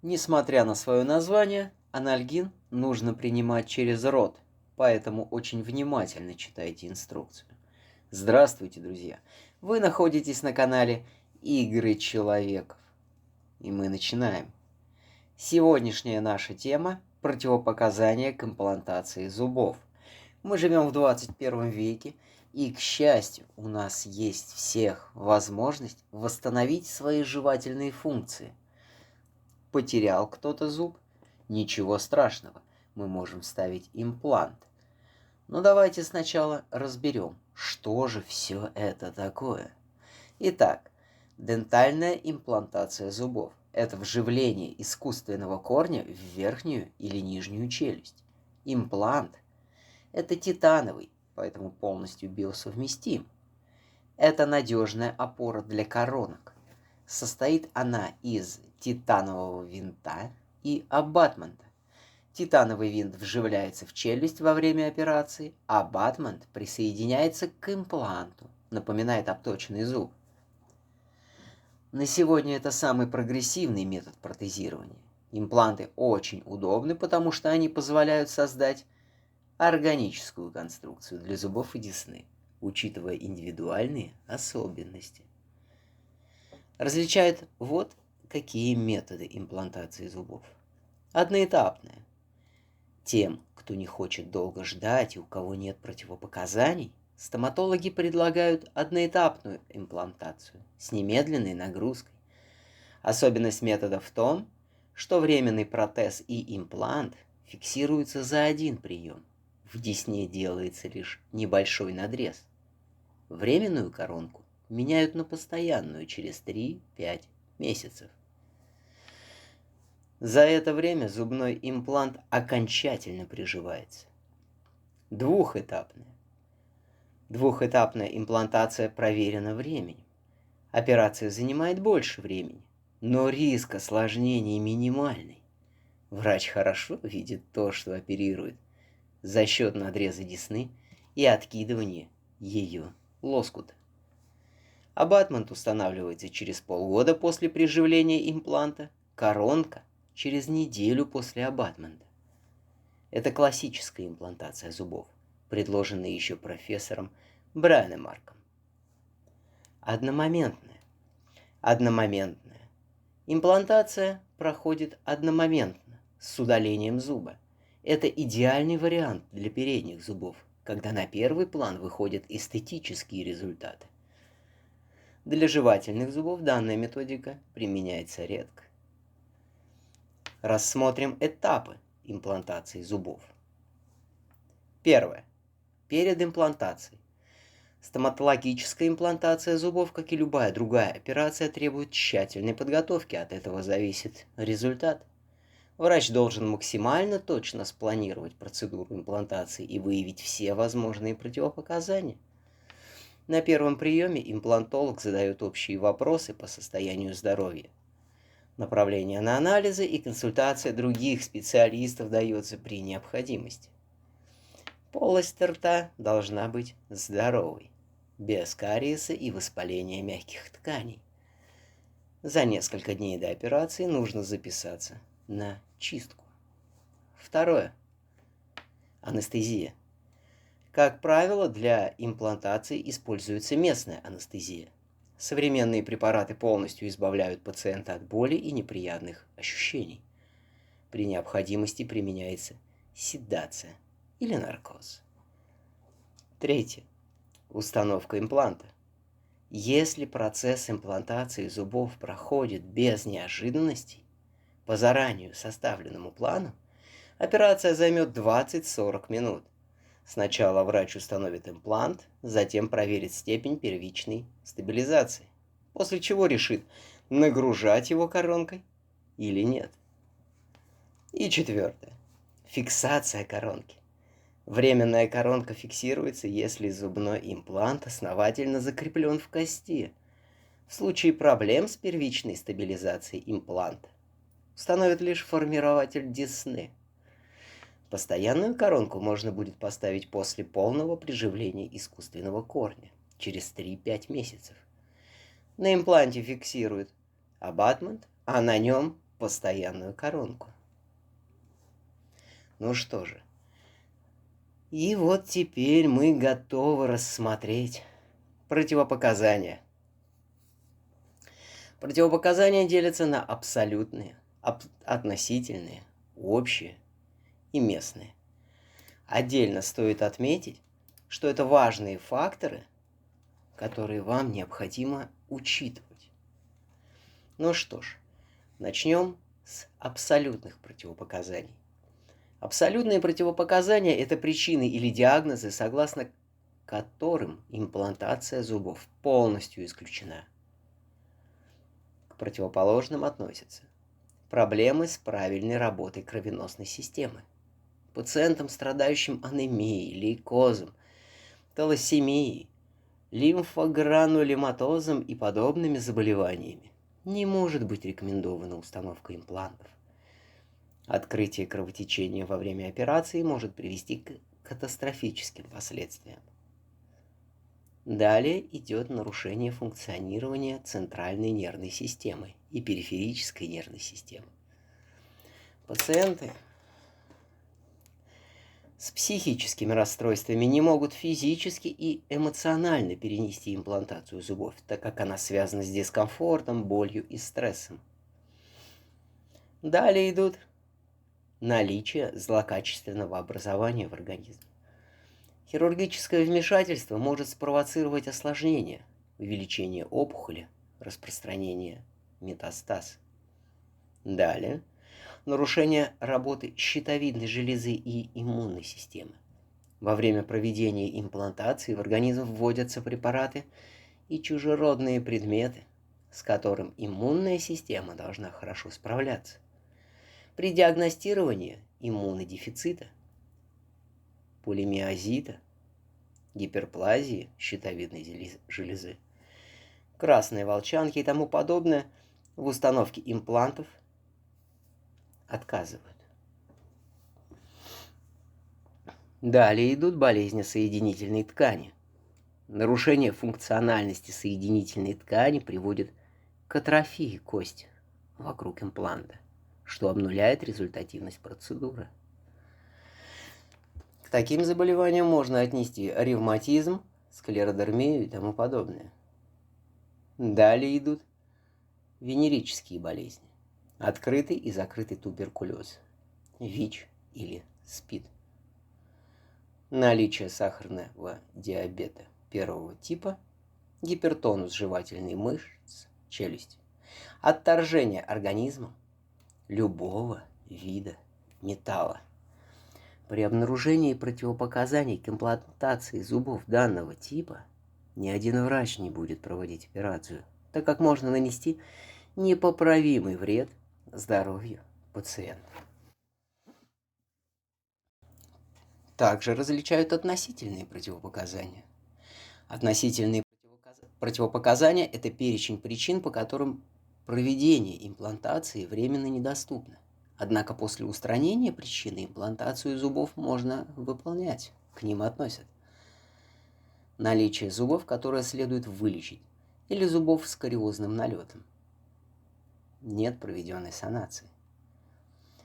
Несмотря на свое название, анальгин нужно принимать через рот, поэтому очень внимательно читайте инструкцию. Здравствуйте, друзья! Вы находитесь на канале Игры Человеков, и мы начинаем. Сегодняшняя наша тема – противопоказания к имплантации зубов. Мы живем в 21 веке, и, к счастью, у нас есть всех возможность восстановить свои жевательные функции. Потерял кто-то зуб? Ничего страшного, мы можем ставить имплант. Но давайте сначала разберем, что же все это такое. Итак, дентальная имплантация зубов – это вживление искусственного корня в верхнюю или нижнюю челюсть. Имплант – это титановый, поэтому полностью биосовместим. Это надежная опора для коронок. Состоит она из титанового винта и абатмента. Титановый винт вживляется в челюсть во время операции, а абатмент присоединяется к импланту, напоминает обточенный зуб. На сегодня это самый прогрессивный метод протезирования. Импланты очень удобны, потому что они позволяют создать органическую конструкцию для зубов и десны, учитывая индивидуальные особенности. Различают вот какие методы имплантации зубов. Одноэтапная. Тем, кто не хочет долго ждать и у кого нет противопоказаний, стоматологи предлагают одноэтапную имплантацию с немедленной нагрузкой. Особенность метода в том, что временный протез и имплант фиксируются за один прием. В десне делается лишь небольшой надрез. Временную коронку меняют на постоянную через 3-5 месяцев. За это время зубной имплант окончательно приживается. Двухэтапная. Двухэтапная имплантация проверена временем. Операция занимает больше времени, но риск осложнений минимальный. Врач хорошо видит то, что оперирует, за счет надреза десны и откидывания ее лоскута. Абатмент устанавливается через полгода после приживления импланта, коронка через неделю после абатмента. Это классическая имплантация зубов, предложенная еще профессором Бранемарком. Одномоментная. Одномоментная. Имплантация проходит одномоментно, с удалением зуба. Это идеальный вариант для передних зубов, когда на первый план выходят эстетические результаты. Для жевательных зубов данная методика применяется редко. Рассмотрим этапы имплантации зубов. Первое. Перед имплантацией. Стоматологическая имплантация зубов, как и любая другая операция, требует тщательной подготовки, от этого зависит результат. Врач должен максимально точно спланировать процедуру имплантации и выявить все возможные противопоказания. На первом приеме имплантолог задает общие вопросы по состоянию здоровья. Направление на анализы и консультация других специалистов дается при необходимости. Полость рта должна быть здоровой, без кариеса и воспаления мягких тканей. За несколько дней до операции нужно записаться на чистку. Второе. Анестезия. Как правило, для имплантации используется местная анестезия. Современные препараты полностью избавляют пациента от боли и неприятных ощущений. При необходимости применяется седация или наркоз. Третье. Установка импланта. Если процесс имплантации зубов проходит без неожиданностей, по заранее составленному плану, операция займет 20-40 минут. Сначала врач установит имплант, затем проверит степень первичной стабилизации, после чего решит, нагружать его коронкой или нет. И четвертое. Фиксация коронки. Временная коронка фиксируется, если зубной имплант основательно закреплен в кости. В случае проблем с первичной стабилизацией импланта установят лишь формирователь десны. Постоянную коронку можно будет поставить после полного приживления искусственного корня, через 3-5 месяцев. На импланте фиксируют абатмент, а на нем постоянную коронку. Ну что же. И вот теперь мы готовы рассмотреть противопоказания. Противопоказания делятся на абсолютные, относительные, общие и местные. Отдельно стоит отметить, что это важные факторы, которые вам необходимо учитывать. Ну что ж, начнем с абсолютных противопоказаний. Абсолютные противопоказания – это причины или диагнозы, согласно которым имплантация зубов полностью исключена. К противоположным относятся проблемы с правильной работой кровеносной системы, пациентам, страдающим анемией, лейкозом, талассемией, лимфогранулематозом и подобными заболеваниями, не может быть рекомендована установка имплантов. Открытие кровотечения во время операции может привести к катастрофическим последствиям. Далее идет нарушение функционирования центральной нервной системы и периферической нервной системы. Пациенты с психическими расстройствами не могут физически и эмоционально перенести имплантацию зубов, так как она связана с дискомфортом, болью и стрессом. Далее идут наличие злокачественного образования в организме. Хирургическое вмешательство может спровоцировать осложнения, увеличение опухоли, распространение метастаз. Далее нарушение работы щитовидной железы и иммунной системы. Во время проведения имплантации в организм вводятся препараты и чужеродные предметы, с которым иммунная система должна хорошо справляться. При диагностировании иммунодефицита, полимиозита, гиперплазии щитовидной железы, красной волчанки и тому подобное, в установке имплантов отказывают. Далее идут болезни соединительной ткани. Нарушение функциональности соединительной ткани приводит к атрофии кости вокруг импланта, что обнуляет результативность процедуры. К таким заболеваниям можно отнести ревматизм, склеродермию и тому подобное. Далее идут венерические болезни, открытый и закрытый туберкулез, ВИЧ или СПИД, наличие сахарного диабета первого типа, гипертонус жевательных мышц челюсти, отторжение организмом любого вида металла. При обнаружении противопоказаний к имплантации зубов данного типа ни один врач не будет проводить операцию, так как можно нанести непоправимый вред здоровью пациента. Также различают относительные противопоказания. Относительные противопоказания – это перечень причин, по которым проведение имплантации временно недоступно. Однако после устранения причины имплантацию зубов можно выполнять. К ним относят наличие зубов, которые следует вылечить, или зубов с кариозным налетом. Нет проведенной санации.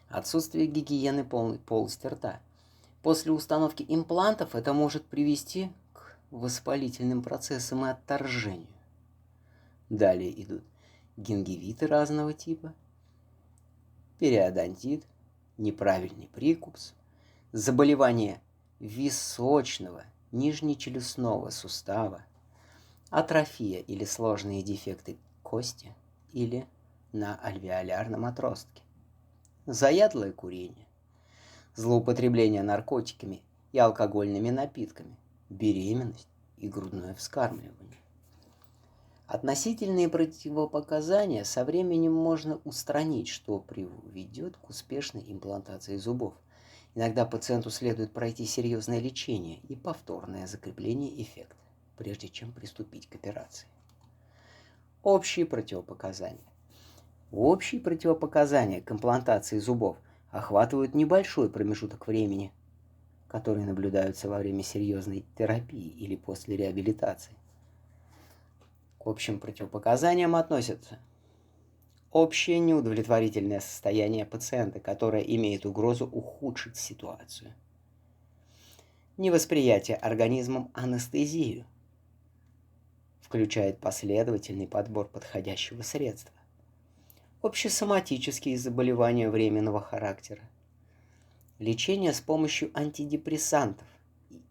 Отсутствие гигиены полости рта. После установки имплантов это может привести к воспалительным процессам и отторжению. Далее идут гингивиты разного типа, периодонтит, неправильный прикус, заболевание височного, нижнечелюстного сустава, атрофия или сложные дефекты кости или на альвеолярном отростке, заядлое курение, злоупотребление наркотиками и алкогольными напитками, беременность и грудное вскармливание. Относительные противопоказания со временем можно устранить, что приведет к успешной имплантации зубов. Иногда пациенту следует пройти серьезное лечение и повторное закрепление эффекта, прежде чем приступить к операции. Общие противопоказания. Общие противопоказания к имплантации зубов охватывают небольшой промежуток времени, которые наблюдаются во время серьезной терапии или после реабилитации. К общим противопоказаниям относятся общее неудовлетворительное состояние пациента, которое имеет угрозу ухудшить ситуацию. Невосприятие организмом анестезию включает последовательный подбор подходящего средства. Общесоматические заболевания временного характера. Лечение с помощью антидепрессантов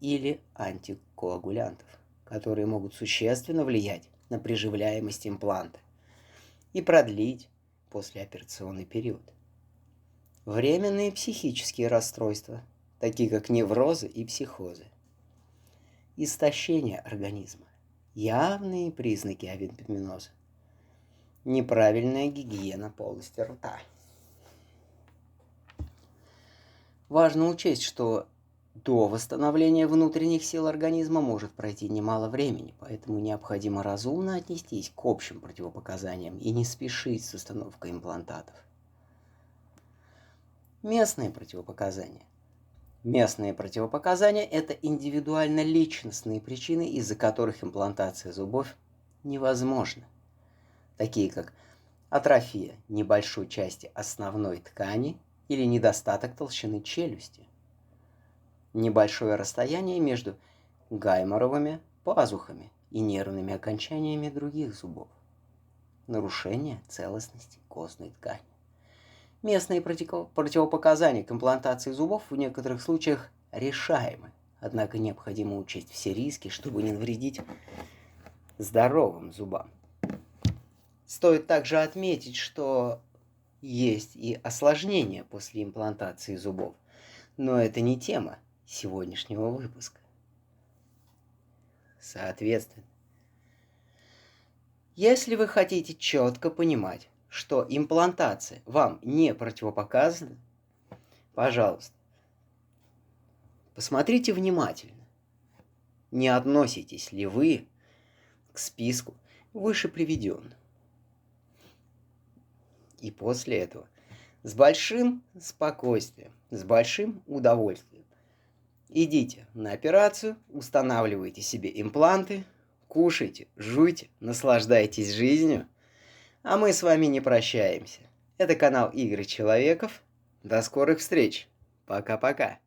или антикоагулянтов, которые могут существенно влиять на приживляемость импланта и продлить послеоперационный период. Временные психические расстройства, такие как неврозы и психозы. Истощение организма. Явные признаки авитаминоза. Неправильная гигиена полости рта. Важно учесть, что до восстановления внутренних сил организма может пройти немало времени, поэтому необходимо разумно отнестись к общим противопоказаниям и не спешить с установкой имплантатов. Местные противопоказания. Местные противопоказания – это индивидуально-личностные причины, из-за которых имплантация зубов невозможна, такие как атрофия небольшой части основной ткани или недостаток толщины челюсти, небольшое расстояние между гайморовыми пазухами и нервными окончаниями других зубов, нарушение целостности костной ткани. Местные противопоказания к имплантации зубов в некоторых случаях решаемы, однако необходимо учесть все риски, чтобы не навредить здоровым зубам. Стоит также отметить, что есть и осложнения после имплантации зубов, но это не тема сегодняшнего выпуска. Соответственно, если вы хотите четко понимать, что имплантация вам не противопоказана, пожалуйста, посмотрите внимательно, не относитесь ли вы к списку выше приведенных. И после этого с большим спокойствием, с большим удовольствием идите на операцию, устанавливайте себе импланты, кушайте, жуйте, наслаждайтесь жизнью, а мы с вами не прощаемся. Это канал Игорь Человеков. До скорых встреч. Пока-пока.